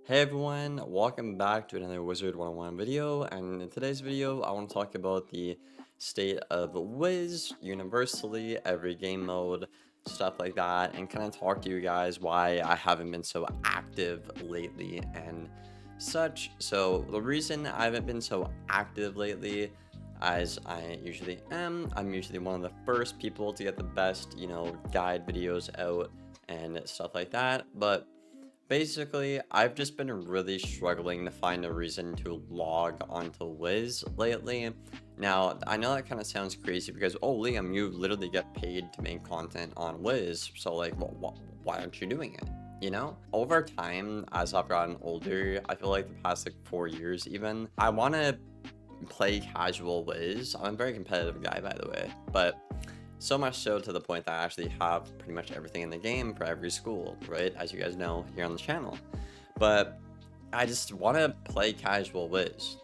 Hey everyone, welcome back to another Wizard101 video, and in today's video I want to talk about the state of Wiz universally, every game mode, stuff like that, and kind of talk to you guys why I haven't been so active lately and such. So the reason I haven't been so active lately, as I usually am, I'm usually one of the first people to get the best, guide videos out and stuff like that, but basically, I've just been really struggling to find a reason to log onto Wiz lately. Now, I know that kind of sounds crazy because, oh, Liam, you literally get paid to make content on Wiz, so like, why aren't you doing it? Over time, as I've gotten older, I feel like the past like 4 years even, I want to play casual Wiz. I'm a very competitive guy, by the way, but so much so to the point that I actually have pretty much everything in the game for every school, right? As you guys know here on the channel. But I just want to play casual Wiz,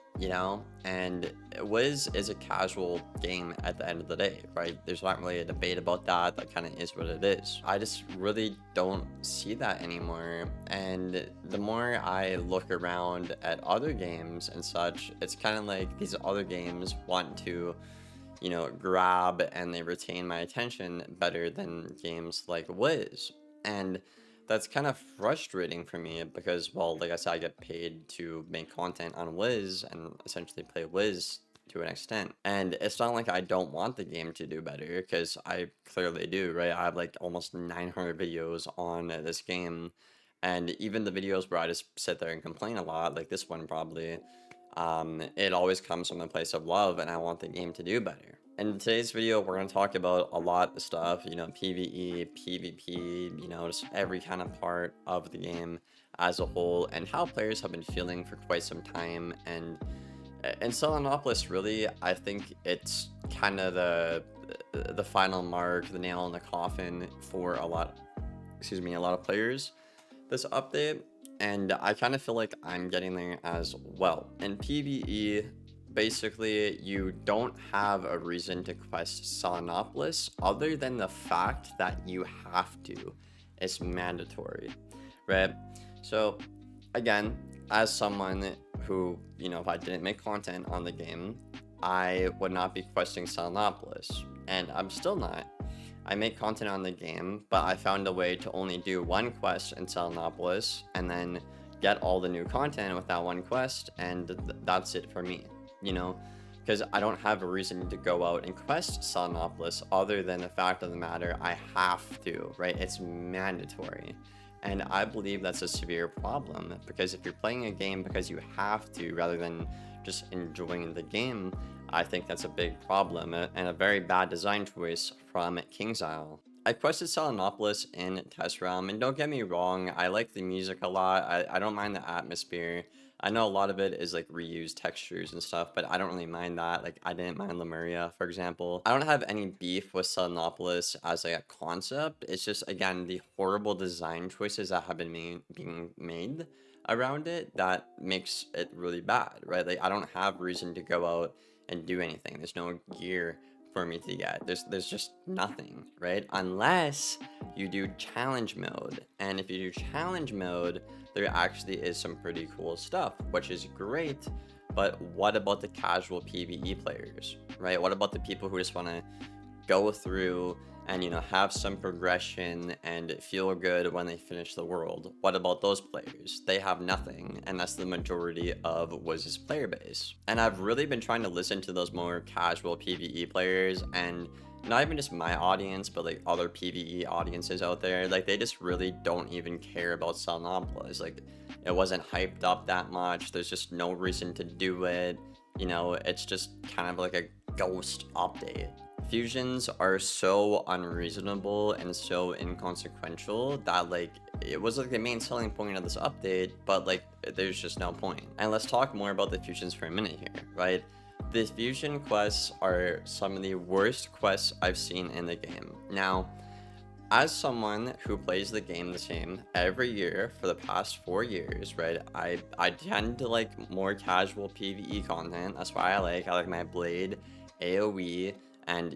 And Wiz is a casual game at the end of the day, right? There's not really a debate about that. That kind of is what it is. I just really don't see that anymore. And the more I look around at other games and such, it's kind of like these other games want to grab and they retain my attention better than games like Wiz. And that's kind of frustrating for me because, well, like I said, I get paid to make content on Wiz and essentially play Wiz to an extent. And it's not like I don't want the game to do better because I clearly do, right? I have like almost 900 videos on this game. And even the videos where I just sit there and complain a lot, like this one probably, it always comes from a place of love and I want the game to do better. In today's video, we're going to talk about a lot of stuff, PvE, PvP, just every kind of part of the game as a whole and how players have been feeling for quite some time. And in Selenopolis, really, I think it's kind of the final mark, the nail in the coffin for a lot of players, this update. And I kind of feel like I'm getting there as well. In PvE, basically, you don't have a reason to quest Selenopolis other than the fact that you have to. It's mandatory, right? So, again, as someone who, if I didn't make content on the game, I would not be questing Selenopolis. And I'm still not. I make content on the game, but I found a way to only do one quest in Selenopolis and then get all the new content with that one quest, and that's it for me, because I don't have a reason to go out and quest Selenopolis other than the fact of the matter I have to, right? It's mandatory. And I believe that's a severe problem because if you're playing a game because you have to rather than just enjoying the game, I think that's a big problem and a very bad design choice from King's Isle. I quested Selenopolis in Test Realm, and don't get me wrong, I like the music a lot. I don't mind the atmosphere. I know a lot of it is like reused textures and stuff, but I don't really mind that. Like, I didn't mind Lemuria, for example. I don't have any beef with Selenopolis as like a concept. It's just, again, the horrible design choices that have been being made around it that makes it really bad, right? Like, I don't have reason to go out and do anything. There's no gear for me to get. There's just nothing, right? Unless you do challenge mode. And if you do challenge mode, there actually is some pretty cool stuff, which is great. But what about the casual PvE players, right? What about the people who just want to go through and have some progression and feel good when they finish the world? What about those players? They have nothing, and that's the majority of Wiz's player base. And I've really been trying to listen to those more casual PvE players, and not even just my audience, but like other PvE audiences out there. Like, they just really don't even care about Selenopolis. Like, it wasn't hyped up that much. There's just no reason to do it. It's just kind of like a ghost update. Fusions are so unreasonable and so inconsequential that like it was like the main selling point of this update, but like there's just no point. And let's talk more about the fusions for a minute here, right? The fusion quests are some of the worst quests I've seen in the game. Now, as someone who plays the game the same every year for the past 4 years, right, I tend to like more casual PvE content. That's why I like my Blade, AoE, and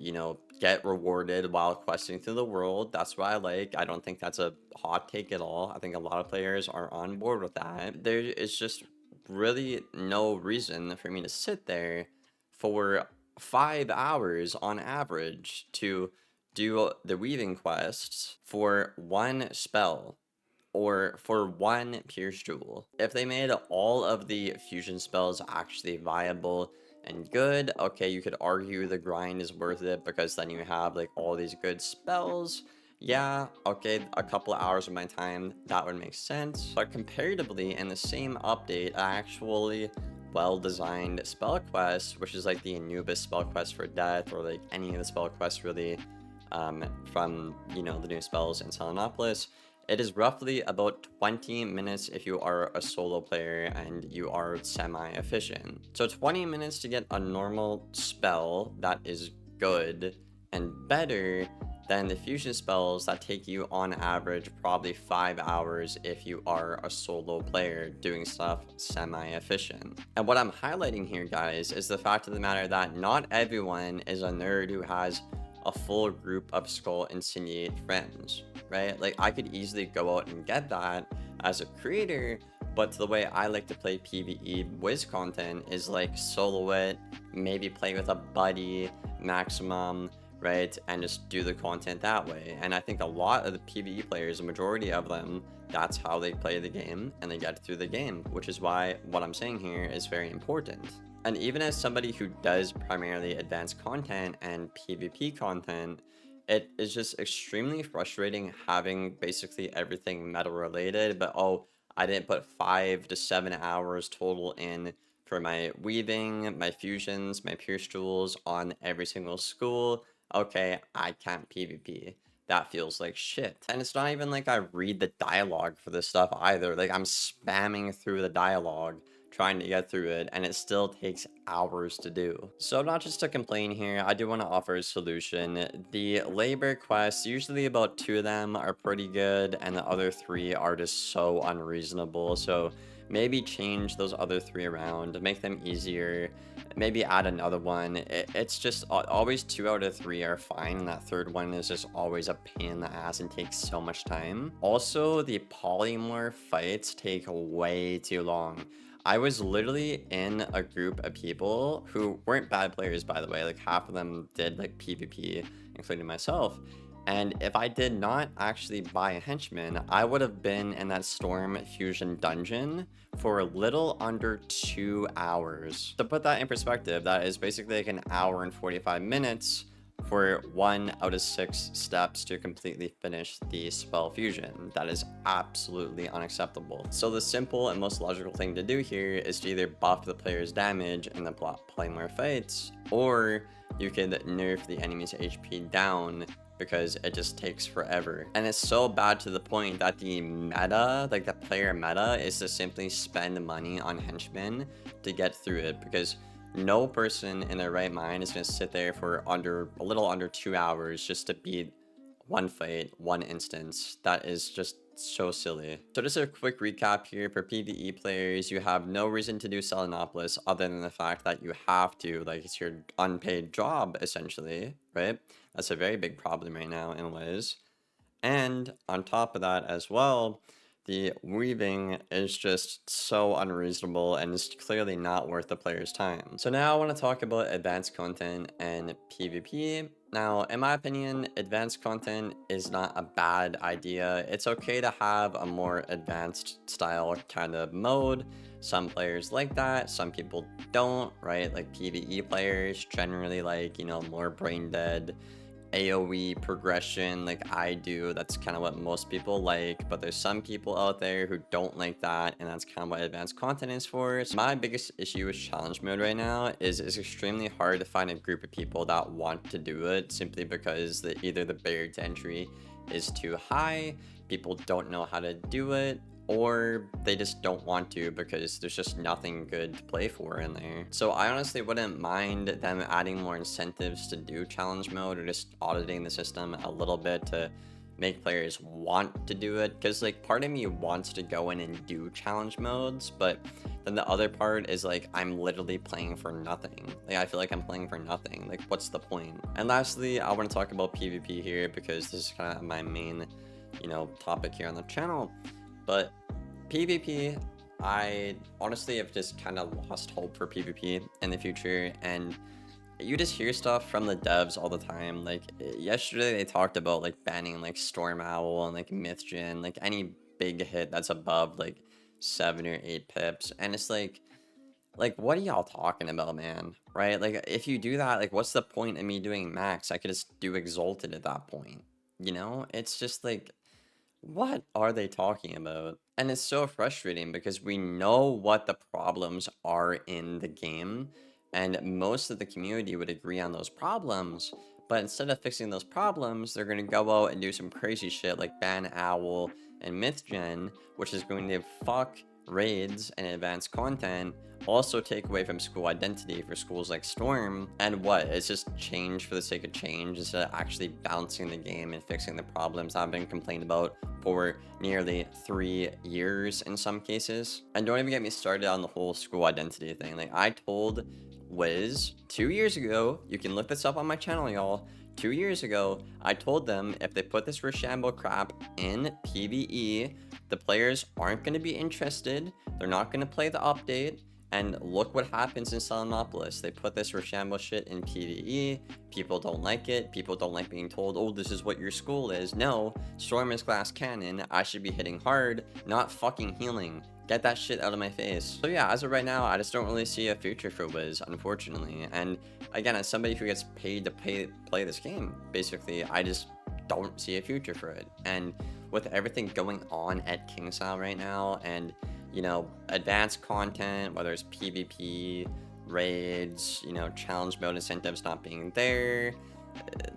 get rewarded while questing through the world. That's what I like. I don't think that's a hot take at all. I think a lot of players are on board with that. There is just really no reason for me to sit there for 5 hours on average to do the weaving quests for one spell or for one Pierce Jewel. If they made all of the fusion spells actually viable and good, okay, you could argue the grind is worth it because then you have like all these good spells. Yeah, okay, a couple of hours of my time, that would make sense. But comparatively, in the same update, actually well-designed spell quest, which is like the Anubis spell quest for death, or like any of the spell quests really, from, you know, the new spells in Selenopolis, it is roughly about 20 minutes if you are a solo player and you are semi-efficient. So 20 minutes to get a normal spell that is good and better than the fusion spells that take you on average probably 5 hours if you are a solo player doing stuff semi-efficient. And what I'm highlighting here, guys, is the fact of the matter that not everyone is a nerd who has a full group of Skull Insinuate friends, right? Like, I could easily go out and get that as a creator, but the way I like to play PvE Wiz content is like solo it, maybe play with a buddy maximum, right? And just do the content that way. And I think a lot of the PvE players, a majority of them, that's how they play the game and they get through the game, which is why what I'm saying here is very important. And even as somebody who does primarily advanced content and PvP content, it is just extremely frustrating having basically everything meta related, but oh, I didn't put 5 to 7 hours total in for my weaving, my fusions, my pierce jewels on every single school. Okay, I can't PvP. That feels like shit. And it's not even like I read the dialogue for this stuff either. Like, I'm spamming through the dialogue trying to get through it, and it still takes hours to do. So not just to complain here, I do want to offer a solution. The labor quests, usually about 2 of them are pretty good, and the other 3 are just so unreasonable. So maybe change those other 3 around, make them easier, maybe add another one. It's just always 2 out of 3 are fine, and that third one is just always a pain in the ass and takes so much time. Also, the polymorph fights take way too long. I was literally in a group of people who weren't bad players, by the way. Like, half of them did like PvP, including myself. And if I did not actually buy a henchman, I would have been in that Storm Fusion dungeon for a little under 2 hours. To put that in perspective, that is basically like an hour and 45 minutes for 1 out of 6 steps to completely finish the spell fusion. That is absolutely unacceptable. So the simple and most logical thing to do here is to either buff the player's damage in the polymorph fights, or you can nerf the enemy's HP down because it just takes forever. And it's so bad to the point that the meta, like the player meta, is to simply spend money on henchmen to get through it, because no person in their right mind is going to sit there for a little under 2 hours just to beat one fight, one instance. That is just so silly. So just a quick recap here. For PvE players, you have no reason to do Selenopolis other than the fact that you have to, like, it's your unpaid job essentially, right? That's a very big problem right now in Wiz. And on top of that as well, the weaving is just so unreasonable and is clearly not worth the player's time. So now I want to talk about advanced content and PvP. Now, in my opinion, advanced content is not a bad idea. It's okay to have a more advanced style kind of mode. Some players like that, some people don't, right? Like PvE players generally like, you know, more brain dead AoE progression like I do. That's kind of what most people like, but there's some people out there who don't like that, and that's kind of what advanced content is for. So my biggest issue with challenge mode right now is it's extremely hard to find a group of people that want to do it, simply because either the barrier to entry is too high, people don't know how to do it, or they just don't want to because there's just nothing good to play for in there. So I honestly wouldn't mind them adding more incentives to do challenge mode, or just auditing the system a little bit to make players want to do it, because like part of me wants to go in and do challenge modes, but then the other part is like I'm literally playing for nothing. Like I feel like I'm playing for nothing. Like what's the point? And lastly, I want to talk about PvP here because this is kind of my main, topic here on the channel. But PvP, I honestly have just kind of lost hope for PvP in the future, and you just hear stuff from the devs all the time. Like yesterday they talked about like banning like Storm Owl and like Mythgen, like any big hit that's above like 7 or 8 pips. And it's like what are y'all talking about, man? Right? Like if you do that, like what's the point of me doing max? I could just do exalted at that point. It's just like, what are they talking about? And it's so frustrating because we know what the problems are in the game, and most of the community would agree on those problems. But instead of fixing those problems, they're going to go out and do some crazy shit like ban Owl and Mythgen, which is going to fuck raids and advanced content, also take away from school identity for schools like Storm. And what? It's just change for the sake of change instead of actually balancing the game and fixing the problems that have been complained about for nearly 3 years in some cases. And don't even get me started on the whole school identity thing. Like I told Wiz 2 years ago, you can look this up on my channel, y'all. 2 years ago, I told them if they put this Rochambeau crap in PvE, the players aren't going to be interested. They're not going to play the update. And look what happens in Selenopolis. They put this Rochambeau shit in PvE. People don't like it. People don't like being told, oh, this is what your school is. No, Storm is glass cannon. I should be hitting hard, not fucking healing. Get that shit out of my face. So yeah, as of right now, I just don't really see a future for Wiz, unfortunately. And again, as somebody who gets paid to play this game, basically, I just don't see a future for it. And with everything going on at KingStyle right now, and advanced content, whether it's PvP, raids, challenge mode incentives not being there,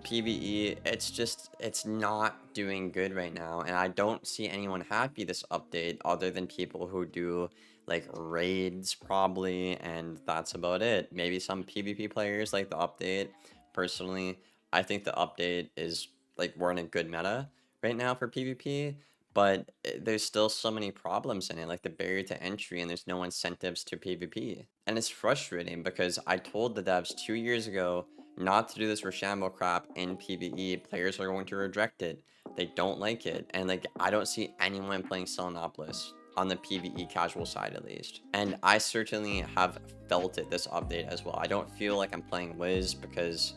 PvE, it's not doing good right now, and I don't see anyone happy this update other than people who do like raids probably, and that's about it. Maybe some PvP players like the update. Personally, I think the update is like, we're in a good meta right now for PvP, but there's still so many problems in it, like the barrier to entry, and there's no incentives to PvP. And it's frustrating because I told the devs 2 years ago not to do this Rochambeau crap in PvE. Players are going to reject it. They don't like it. And like, I don't see anyone playing Selenopolis on the PvE casual side at least. And I certainly have felt it this update as well. I don't feel like I'm playing Wiz because,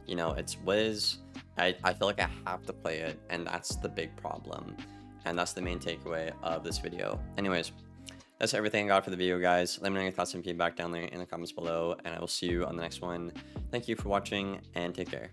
it's Wiz. I feel like I have to play it, and that's the big problem. And that's the main takeaway of this video. Anyways, that's everything I got for the video, guys. Let me know your thoughts and feedback down there in the comments below, and I will see you on the next one. Thank you for watching, and take care.